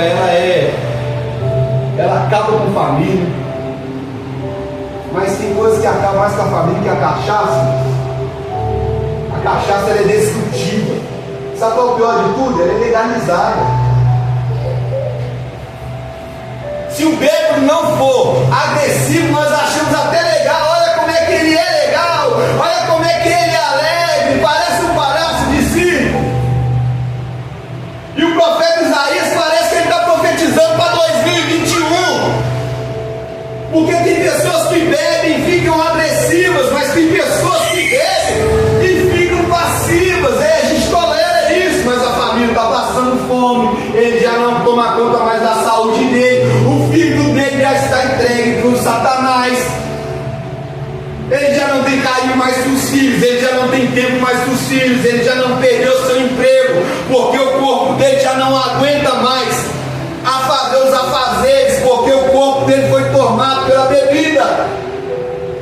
Speaker 1: ela acaba com a família, mas tem coisas que acabam mais com a família que a cachaça. A cachaça ela é destrutiva. Sabe qual é o pior de tudo? Ela é legalizada. Se o bêbado não for agressivo, nós achamos até legal. Olha como é que ele é legal, olha como é que ele é alegre, parece um palhaço de circo. E o profeta Isaías parece que ele está profetizando para 2021, porque tem pessoas que bebem e ficam agressivas, mas tem pessoas que bebem e ficam passivas. A gente tolera isso, mas a família está passando fome, ele já não toma conta mais da saúde dele, o filho dele já está entregue para o Satanás, ele já não tem carinho mais para os filhos, ele já não tem tempo mais para os filhos, ele já não perdeu seu emprego, porque o corpo dele já não aguenta mais fazer os afazeres, porque o corpo dele foi tomado pela bebida.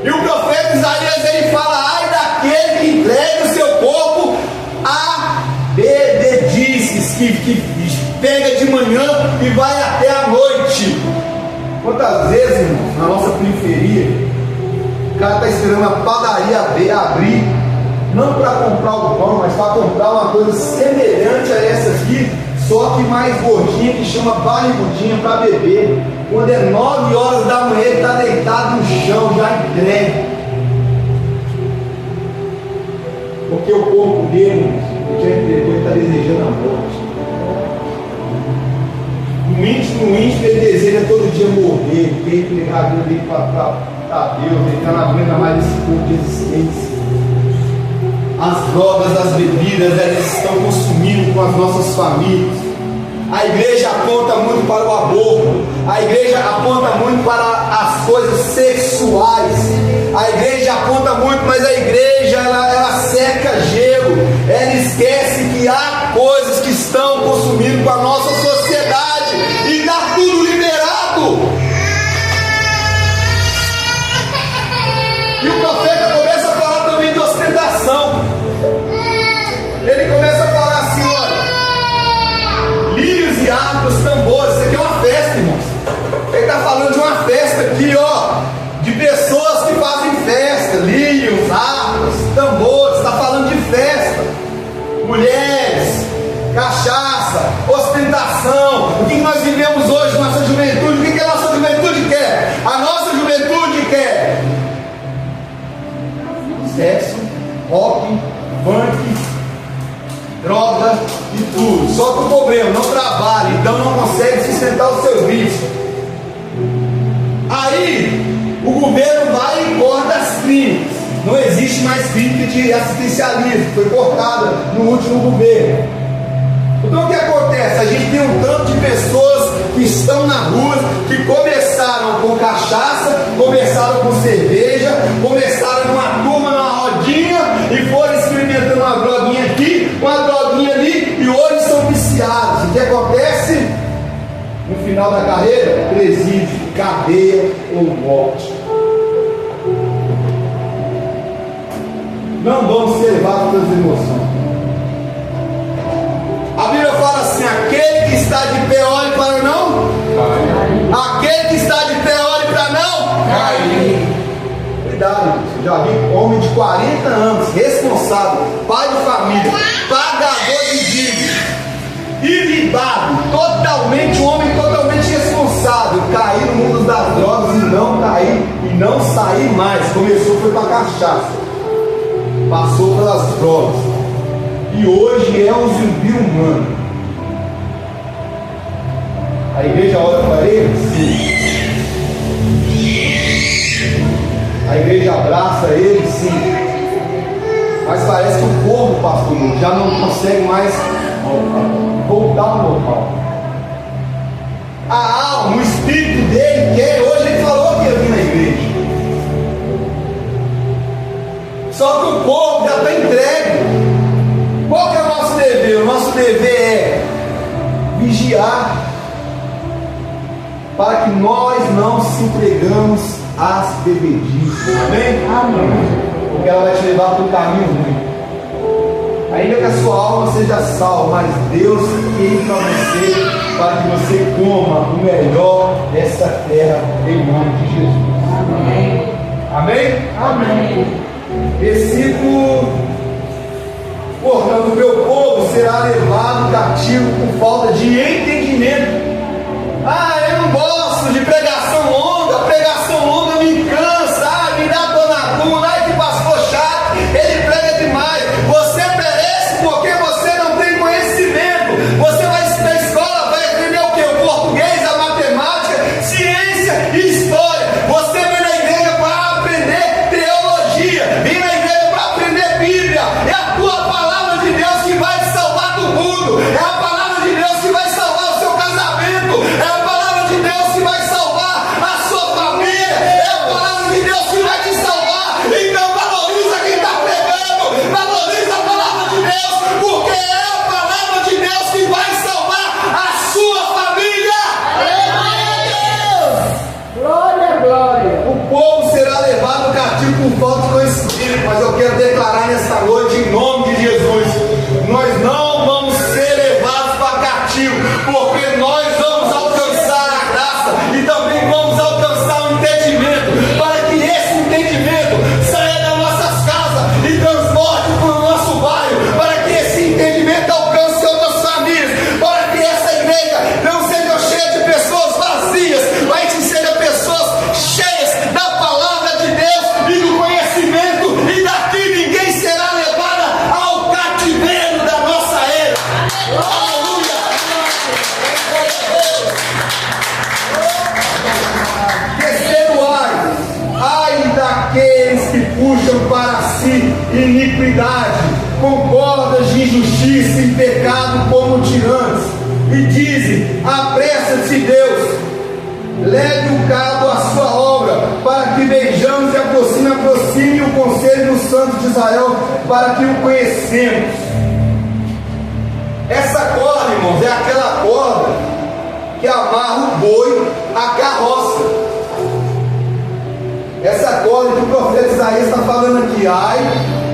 Speaker 1: E o profeta Isaías ele fala: ai daquele que entrega o seu corpo a bebedices, que pega de manhã e vai até a noite. Quantas vezes, irmãos, na nossa periferia, o cara está esperando a padaria abrir, não para comprar o pão, mas para comprar uma coisa semelhante a essa aqui, só que mais gordinha, que chama barrigudinha, para beber. Quando é 9 horas da manhã, ele está deitado no chão, já entregue. Porque o corpo dele, ele já entregou, ele está desejando a morte. No íntimo, ele deseja todo dia morrer, ele tem que entregar a vida dele para Deus, ele já não aguenta mais esse corpo de existência. As drogas, as bebidas, elas estão consumindo com as nossas famílias. A igreja aponta muito para o aborto, a igreja aponta muito para as coisas sexuais, a igreja aponta muito, mas a igreja ela seca gelo, ela esquece que há coisas que estão consumindo com a nossa sociedade e está tudo liberado. E o profeta começa a falar também de ostentação. Ele começa a falar assim: olha, lírios e harpas, tambores, isso aqui é uma festa, irmãos. Ele está falando de uma festa aqui, ó, de pessoas que fazem festa, lírios, harpas, tambores, está falando de festa, mulheres, cachaça, ostentação. O que nós vivemos hoje, nossa juventude? O que a nossa juventude quer? A nossa juventude quer sexo, rock, funk, droga e tudo. Só que o problema, não trabalha, então não consegue sustentar o seu vício. Aí o governo vai e corta as clínicas. Não existe mais clínica de assistencialismo, foi cortada no último governo. Então o que acontece? A gente tem um tanto de pessoas que estão na rua, que começaram com cachaça, começaram com cerveja, começaram numa turma, numa rodinha, e foram experimentando uma droguinha aqui, uma droguinha ali, e hoje são viciados. O que acontece? No final da carreira, presídio, cadeia ou morte. Não vamos ser levados pelas emoções. A Bíblia fala assim: aquele que está de pé, olhe para não cair. Aquele que está de pé, olhe para não cair. Cuidado, já vi homem de de 40 anos, responsável, pai de família, pagador de dívidas, ilibado, totalmente, um homem totalmente responsável, cair no mundo das drogas e não cair e não sair mais. Começou, foi para cachaça, passou pelas drogas e hoje é um zumbi humano. A igreja olha para ele? Sim. A igreja abraça ele? Sim. Mas parece que o povo, pastor, já não consegue mais voltar ao normal. A alma, o espírito dele quer. Hoje ele falou que ia vir na igreja. Só que o povo já está entregue. Qual que é o nosso dever? O nosso dever é vigiar, para que nós não se entregamos às bebedices. Amém?
Speaker 2: Amém.
Speaker 1: Porque ela vai te levar para um caminho ruim. Ainda que a sua alma seja salva, mas Deus quer para você, para que você coma o melhor dessa terra, em nome de Jesus.
Speaker 2: Amém.
Speaker 1: Amém?
Speaker 2: Amém.
Speaker 1: Versículo: portanto, o meu povo será levado cativo por falta de entendimento. Eu não gosto de pregação longa. A pregação longa me cansa. Me dá dor na bunda. Que pastor chato, ele prega demais. Você perece porque você não tem conhecimento. Você vai na escola, vai aprender o que? O português, a matemática, ciência e história. Você vem na igreja para aprender teologia, vem na igreja para aprender Bíblia. É a tua palavra de Deus que vai te salvar do mundo. É a palavra de Deus que vai salvar o seu casamento. É a palavra de Deus que vai salvar a sua família. É a palavra de Deus que vai te salvar. Então valoriza quem está pregando. Valoriza a palavra de Deus, porque é a palavra de Deus que vai salvar a sua família.
Speaker 2: Glória, glória.
Speaker 1: O povo será levado cativo por falta de conhecimento. Mas eu quero declarar nesta noite, em nome de Jesus, nós não vamos ser levados para cativo, porque nós vamos alcançar a graça e também vamos alcançar o entendimento, para que esse entendimento saia das nossas casas e transporte para o nosso bairro, para que esse entendimento alcance outras famílias, para que essa igreja não seja cheia de pessoas vazias, mas que seja pessoas cheias da palavra de Deus e do conhecimento, e daqui ninguém será levado ao cativeiro da nossa era. Aleluia! Terceiro ai daqueles que puxam para si iniquidade, com cordas de injustiça e pecado como tirantes, e dizem: apressa-te Deus, leve o cabo à sua obra, para que vejamos e aproxime o conselho dos santos de Israel, para que o conhecemos. Essa corda, irmãos, é aquela corda que amarra o boi à carroça. Essa corda que o profeta Isaías está falando aqui: ai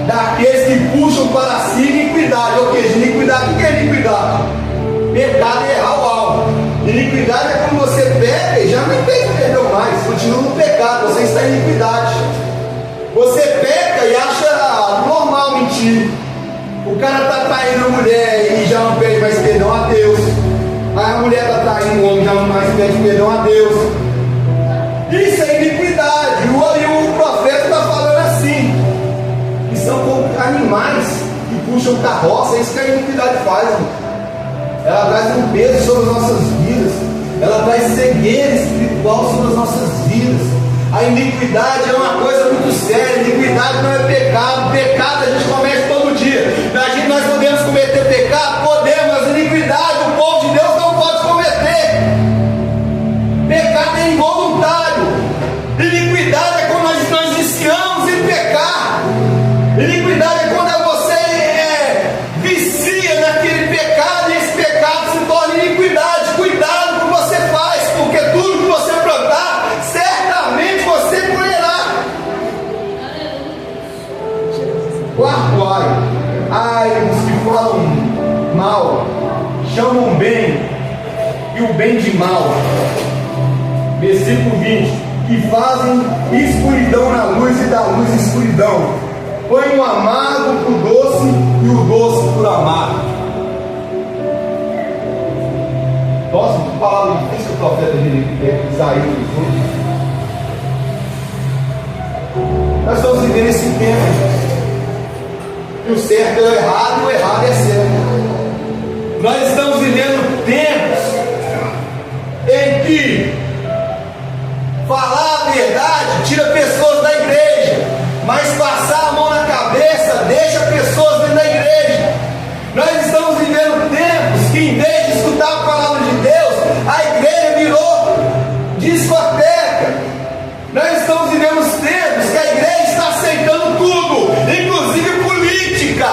Speaker 1: daqueles que puxam para si iniquidade. Ou seja, iniquidade, o que é iniquidade? Pecado é errar o alvo. Iniquidade é quando você peca e já não perdeu mais, continua no pecado, você está em iniquidade. Você peca e acha normal mentir. O cara está traindo a mulher e já não pede mais perdão a Deus. Aí a mulher está traindo o homem, já não mais pede perdão a Deus. Isso é iniquidade. E o profeta está falando assim, que são como animais que puxam carroça. É isso que a iniquidade faz, irmão. Ela traz um peso sobre as nossas vidas, ela traz cegueira espiritual sobre as nossas vidas. A iniquidade é uma coisa muito séria. Iniquidade não é pecado. Pecado a gente comete todo dia. Nós podemos cometer pecado? Podemos, mas iniquidade o povo de Deus não pode cometer. Pecado é involuntário. Iniquidade é quando nós iniciamos em pecar. Iniquidade é quando você vicia naquele pecado e esse pecado se torna iniquidade. Cuidado com o que você faz, porque tudo que você plantar, certamente você colherá. Quarto ai dos que falam mal, chamam bem e o bem de mal. Versículo 20: que fazem escuridão na luz e da luz escuridão, Põe o amargo por doce e o doce por amargo. Nossa, que palavra difícil que o profeta Isaías usou. Nós estamos vivendo esse tempo. E o certo é o errado e o errado é certo. Nós estamos vivendo tempos em que falar a verdade tira pessoas da igreja, mas passar a mão na cabeça deixa pessoas dentro da igreja. Nós estamos vivendo tempos que, em vez de escutar a palavra de Deus, a igreja virou discoteca. Nós estamos vivendo tempos que a igreja está aceitando tudo, inclusive política.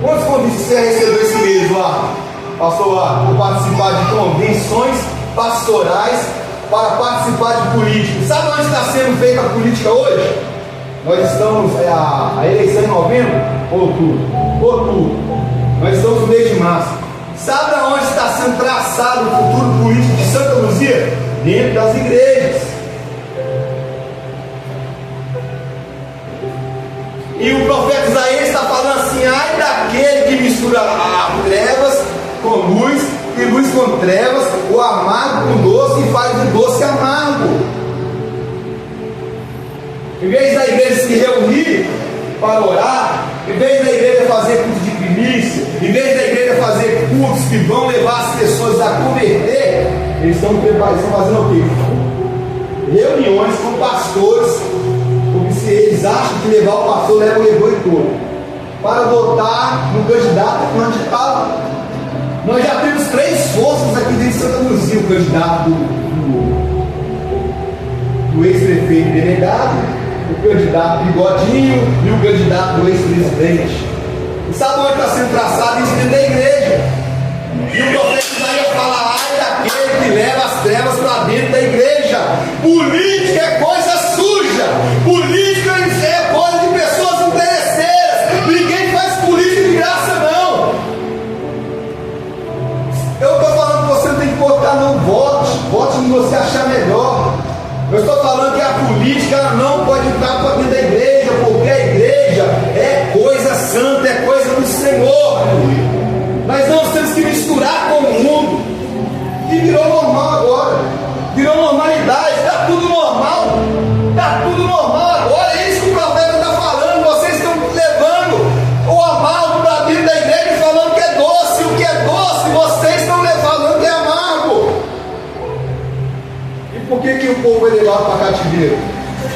Speaker 1: Quantos convites você recebeu esse mês lá, pastor, para participar de convenções pastorais, para participar de política? Sabe onde está sendo feita a política hoje? Nós estamos, a eleição em novembro, outubro. Nós estamos no mês de março. Sabe aonde está sendo traçado o futuro político de Santa Luzia? Dentro das igrejas. E o profeta Isaías está falando assim: ai daquele que mistura trevas com luz e luz com trevas, o amargo com doce, e faz o doce amargo. Em vez da igreja se reunir para orar, em vez da igreja fazer cultos de primícia, em vez da igreja fazer cultos que vão levar as pessoas a converter, eles estão fazendo o quê? Reuniões com pastores, porque se eles acham que levar o pastor leva o rebanho todo, para votar no candidato candidato. Nós já temos 3 forças aqui dentro de Santa Luzia: o candidato do ex-prefeito delegado, o candidato Bigodinho e o candidato do ex-presidente. E sabe onde está sendo traçado isso dentro da igreja? E o profeta Isaías fala: ai daquele que leva as trevas para dentro da igreja. Política é coisa suja, política é coisa de pessoas interesseiras. Ninguém faz política de graça, não. Eu estou falando que você não tem que votar, não. Vote no que você achar melhor. Eu estou falando que a política não pode entrar para dentro da igreja, porque a igreja é coisa santa, é coisa do Senhor. Nós não temos que misturar com o mundo, que virou normal agora, virou normalidade, está tudo normal agora. É isso que o profeta está falando. Vocês estão levando o amargo para dentro da igreja e falando que é doce. O que é doce, vocês estão levando que é amargo. E por que o povo foi levado para cativeiro?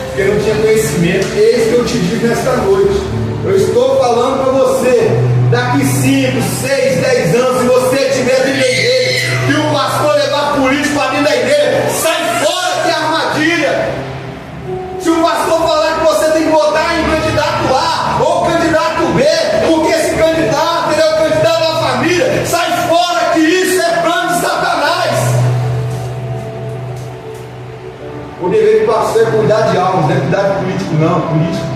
Speaker 1: Porque não tinha conhecimento. Eis que eu te digo nesta noite. Eu estou falando para você, daqui 5, 6, 10 anos, se você estiver dentro da igreja e o pastor levar político para dentro da igreja, sai fora, que é armadilha. Se o pastor falar que você tem que votar em candidato A ou candidato B, porque esse candidato ele é o candidato da família, sai fora, que isso é plano de Satanás. O dever do pastor é cuidar de almas, não é cuidar de político, não. Político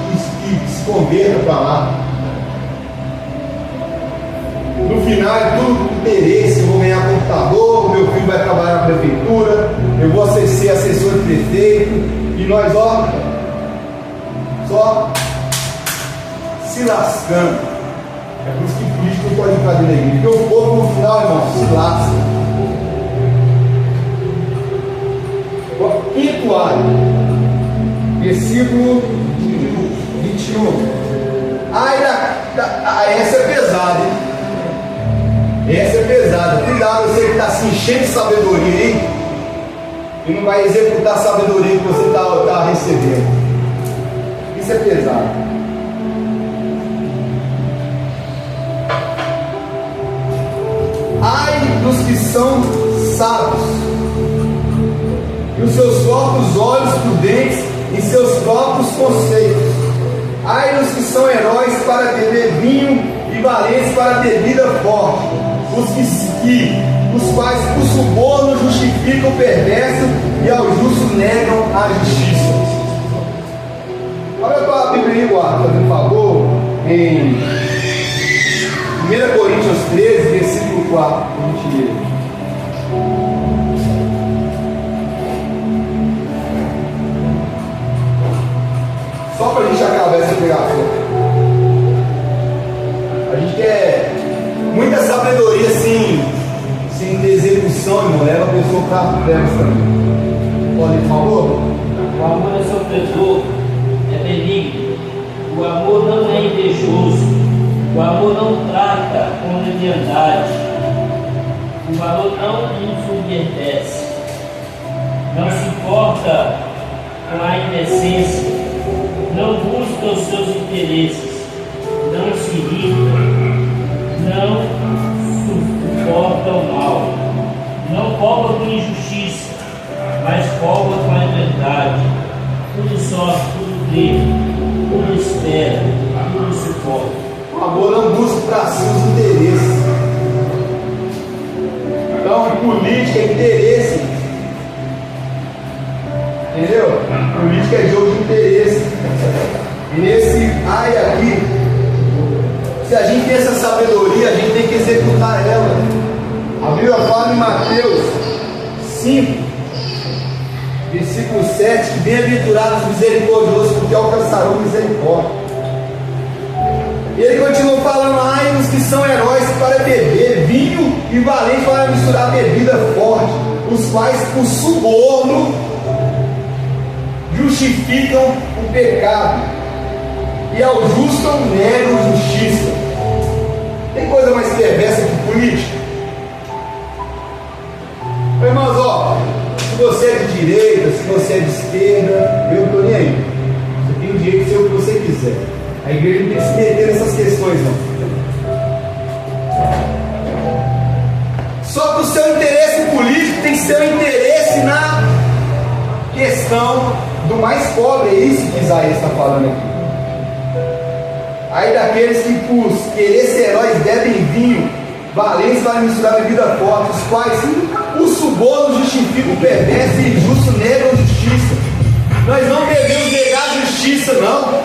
Speaker 1: que se converta para lá. No final é tudo interesse. Eu vou ganhar computador, meu filho vai trabalhar na prefeitura, eu vou ser assessor de prefeito, e nós só se lascando. É por isso que político não pode entrar dentro da igreja, porque o povo no final, irmão, se lasca. Quinto área, versículo 21. Essa é pesada, hein? Essa é pesada. Cuidado, você que está se enchendo de sabedoria aí e não vai executar a sabedoria que você está recebendo. Isso é pesado. Ai dos que são sábios, e os seus próprios olhos prudentes em seus próprios conceitos. Ai dos que são heróis para beber vinho e valentes para bebida forte, os quais por suborno justificam o perverso e ao justo negam a justiça. Olha para a Bíblia aí, fazendo favor, em 1 Coríntios 13, versículo 4, a gente lê. Só para a gente acabar essa pregação. sabedoria sem ter execução, irmão, leva a pessoa para a festa. Pode, por favor?
Speaker 3: O amor é sofredor, é benigno. O amor não é invejoso. O amor não trata com leviandade. O amor não ensoberbece. Não se importa com a indecência. Não busca os seus interesses. Não se irrita. Não suporta o mal. Não cobra com injustiça, mas cobra com a verdade. Tudo sofre, tudo crê, tudo espera, tudo suporta.
Speaker 1: O amor não busca para si os interesses. Então, política é interesse. Entendeu? Política é jogo de interesse. E nesse ai aqui, se a gente tem essa sabedoria, a gente tem que executar ela. A Bíblia fala em Mateus 5, versículo 7, que bem-aventurados misericordiosos, porque alcançarão misericórdia. E ele continua falando: ai dos que são heróis para beber vinho e valentes para misturar bebida forte, os quais por suborno justificam o pecado e ao justo negam justiça. Tem coisa mais perversa que política? Irmãos, ó, se você é de direita, se você é de esquerda, eu não estou nem aí. Você tem o direito de ser o que você quiser. A igreja não tem que se meter nessas questões, não. Só que o seu interesse político tem que ser um interesse na questão do mais pobre. É isso que Isaías está falando aqui. Aí daqueles que por querer ser heróis bebem vinho, valentes para misturar bebida forte, os quais o suborno justifica o perverso e injusto negam justiça. Nós não devemos negar justiça, não.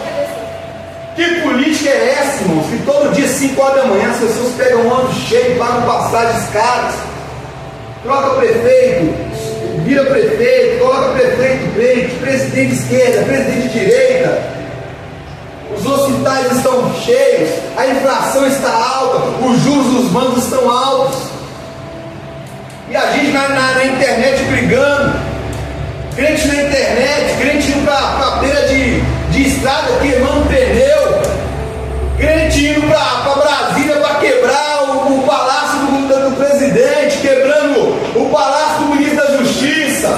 Speaker 1: Que política é essa, irmãos? Que todo dia, 5 horas da manhã, as pessoas pegam um ônibus cheio, pagam passagens caras, troca prefeito, vira prefeito, coloca prefeito crente, presidente de esquerda, presidente de direita. Os hospitais estão cheios, a inflação está alta, os juros dos bancos estão altos. E a gente na internet brigando, crente na internet, crente indo para a beira de estrada queimando pneu, crente indo para Brasília para quebrar o palácio do presidente, quebrando o palácio do ministro da Justiça,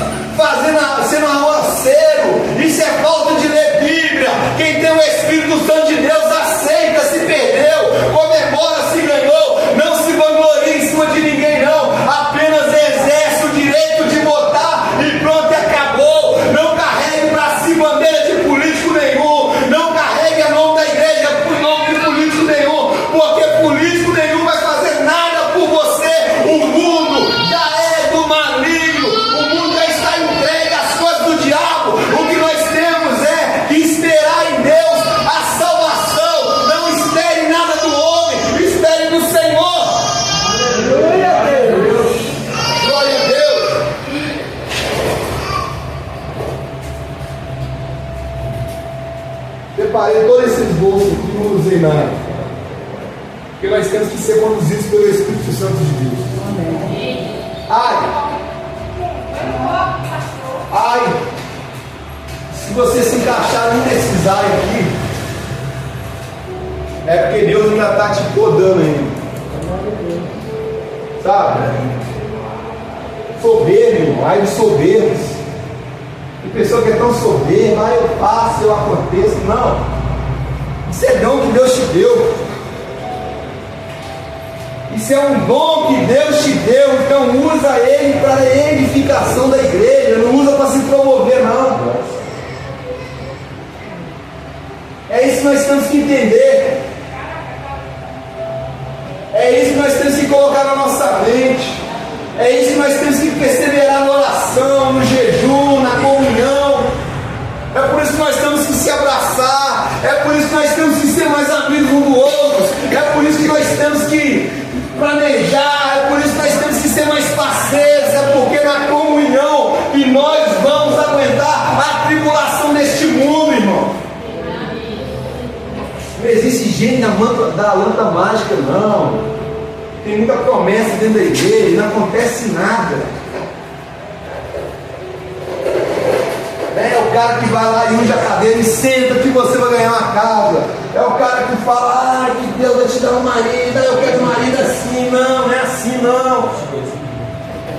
Speaker 1: sendo arruaceiro. Isso é falta de ler Bíblia. Quem tem o Espírito Santo de Deus aceita se perdeu, comemora se ganhou, não se vangloria em cima de ninguém, não. Apenas exerce o direito de votar e pronto, acabou. Não carregue para si bandeira de político nenhum, não carregue a mão da igreja por nome de político nenhum, porque político nenhum vai fazer nada por você. O mundo já é do maligno, o mundo já está entregue às coisas do diabo. O que nós temos é que esperar em Deus a salvação. Não espere nada do homem, espere no Senhor.
Speaker 2: Glória a Deus.
Speaker 1: Glória a Deus. Preparei todos esses bolsos aqui, não usei nada, porque nós temos que ser conduzidos pelo Espírito Santo de Deus. Ai, se você se encaixar num desses ai aqui, é porque Deus ainda está te podando ainda, sabe? Soberbo, ai dos soberbos. Tem pessoa que é tão soberba, ai eu faço, eu aconteço. Não, isso é dom que Deus te deu. Isso é um dom que Deus te deu, então usa ele para a edificação da igreja, não usa para se promover, não. É isso que nós temos que entender. É isso que nós temos que colocar na nossa mente. É isso que nós temos que perseverar na oração, no jejum, na comunhão. É por isso que nós temos que se abraçar. É por isso que nós temos que ser mais amigos um do outro. É por isso que nós temos que planejar. É por isso que nós temos que ser mais parceiros. É porque na comunhão que nós vamos aguentar a tribulação deste mundo, irmão. Não existe gênio da lâmpada mágica, não. Tem muita promessa dentro da igreja e não acontece nada. É o cara que vai lá e unge a cadeira e senta que você vai ganhar uma casa. É o cara que fala, que Deus vai te dar um marido, eu quero um marido assim. Não é assim não.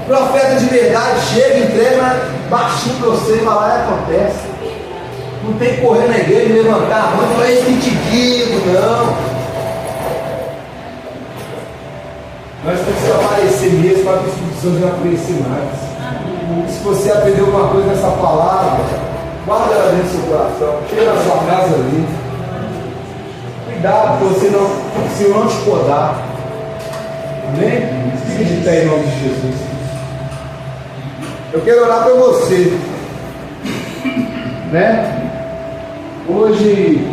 Speaker 1: Profeta de verdade chega, entrega baixinho para você e vai lá e acontece. Não tem que correr na igreja e levantar a mão e falar, é isso que te digo, não. Nós temos que aparecer mesmo para que os Espírito Santo não aparecer mais. Se você aprendeu alguma coisa nessa palavra, guarda ela dentro do seu coração, chega na sua casa ali. Cuidado para você não, se eu não te podar. Amém? Fique de pé em nome de Jesus. Eu quero orar para você, né? Hoje